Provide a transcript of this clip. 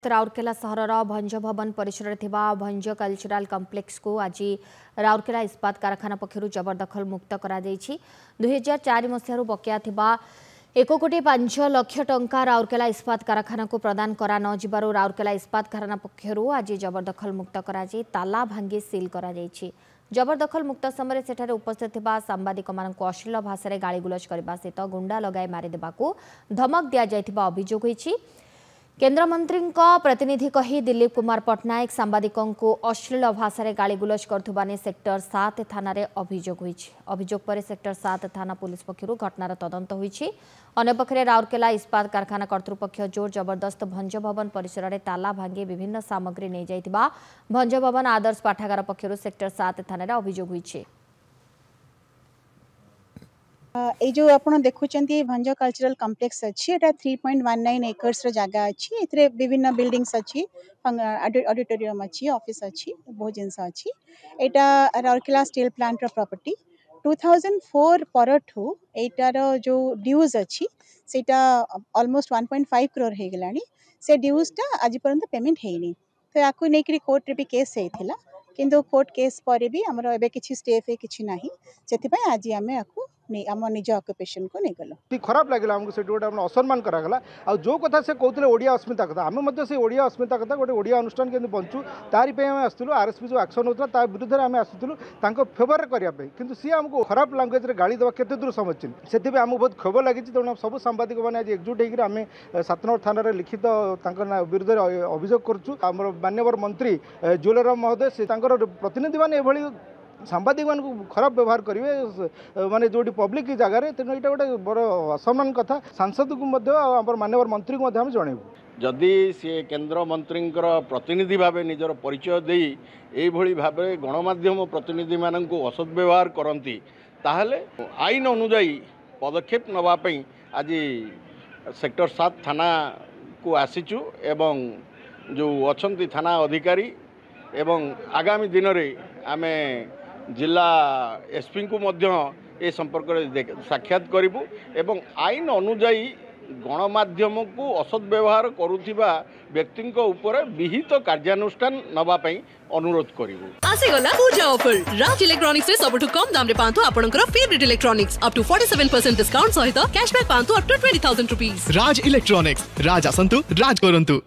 राउरकेला सहर भंज भवन परिसर भंज कल्चरल कम्प्लेक्स को आज राउरकेला इस्पात कारखाना पक्षर जबरदखल मुक्त कर 2004 मसीह बकेया 1,05,00,000 टंका राउरकेला इस्पात कारखाना को प्रदान करा न जिबारु राउरकेला इस्पात कारखाना पक्षर आज जबरदखल मुक्त कर ताला भांगी सील कर जबरदखल मुक्त समय सेठारे उपस्थित थिबा सांबादिक मानक अश्लील भाषा रे गालीगुलज करबा सहित गुंडा लगाई मारिदेबाकू धमक दिया जायथिबा अभियोग होईछि। केन्द्रमंत्री प्रतिनिधि कही दिलीप कुमार पट्टनायक सांबादिकों को अश्लील भाषा रे गालीगुलज करथुबाने सेक्टर 7 थाना रे अभियोग होईछि। अभियोग पर सेक्टर 7 थाना पुलिस पक्षरु घटनार तदंत होईछि। अन्य पक्षरे राउरकेला इस्पात कारखाना कर्तृपक्ष जोर जबरदस्त भंज भवन परिसर रे ताला भांगी विभिन्न सामग्री नहीं जाइतिबा भंज भवन आदर्श पाठागार पक्षरु सेक्टर 7 थाना रे अभियोग होईछि। ये जो आप देखुं भंज कल्चरल कम्प्लेक्स अच्छी एटा 3.19 एकर्स जगह अच्छी एथरे विभिन्न बिल्डिंग्स अच्छी ऑडिटोरियम अच्छी ऑफिस अच्छी बहुत जिनस अच्छी एटा राउरकेला स्टील प्लांट रो प्रॉपर्टी 2004 परठू एटार जो ड्यूज अच्छी सेटा ऑलमोस्ट 1.5 करोड़ हो गलानी से ड्यूजटा आज पर्यंत पेमेंट हेनी तो याकू नेकरी कोर्ट रे भी केस हेथिला किंतु कोर्ट केस पर भी हमरो एबे किछि स्टे फे किछि नाही सेति पय आज हमें याकू आम निज ऑक्युपेशन को नहीं गल खराब लगे आमको से गोटे असम्मान करागला आ जो कथा से कहते ओडिया अस्मिता कथा आम से ओडिया अस्मिता कथा गोटे ओडिया अनुष्ठान के बंचु तारी पे आम आसलु आरएसपी जो एक्शन होता विरुद्ध में आम आसलु फेवर करने किंतु सी आमको खराब लांगुएज रे गाड़ी देवा केते दूर समझ से आमको बहुत क्षोभ लगी तेणु सब सांबादिक मैंने आज एकजुट होकर आम 7 नंबर थाना लिखित विरुद्ध अभियोग करुँ माननीय मंत्री जुएलर महोदय से प्रतिनिधि मैंने सांबादिक मान खराब व्यवहार करेंगे माने जो पब्लिक जगह तेणु यहाँ गोटे बड़ असम्मान कथा सांसद को माननीय मंत्री को जनइबू जदि सी केन्द्र मंत्री प्रतिनिधि भाव निजर परिचय दे यही भाव गणमाध्यम प्रतिनिधि मान असद व्यवहार करती ताहले आईन अनुजाई पदक्षेप नवाई आज सेक्टर 7 थाना को आसीचु एवं जो अच्छी थाना अधिकारी एवं आगामी दिन में आमे जिला एसपी को मध्य ए संपर्क साक्षात करूँ एवं आईन अनुजाई गणमाध्यम को असद व्यवहार करुथिबा व्यक्ति उपर विहित कार्यानुष्ठान नवाई अनुरोध करूँ। आसीगला पूजा ऑफर राज इलेक्ट्रॉनिक्स से सबठु कम दाम रे पांतु आपनकर favourite electronics up to 47% discount सहित कैशबैक पांतु up to 20,000 rupees. Raj electronics Raj आसंतु राज करंतु।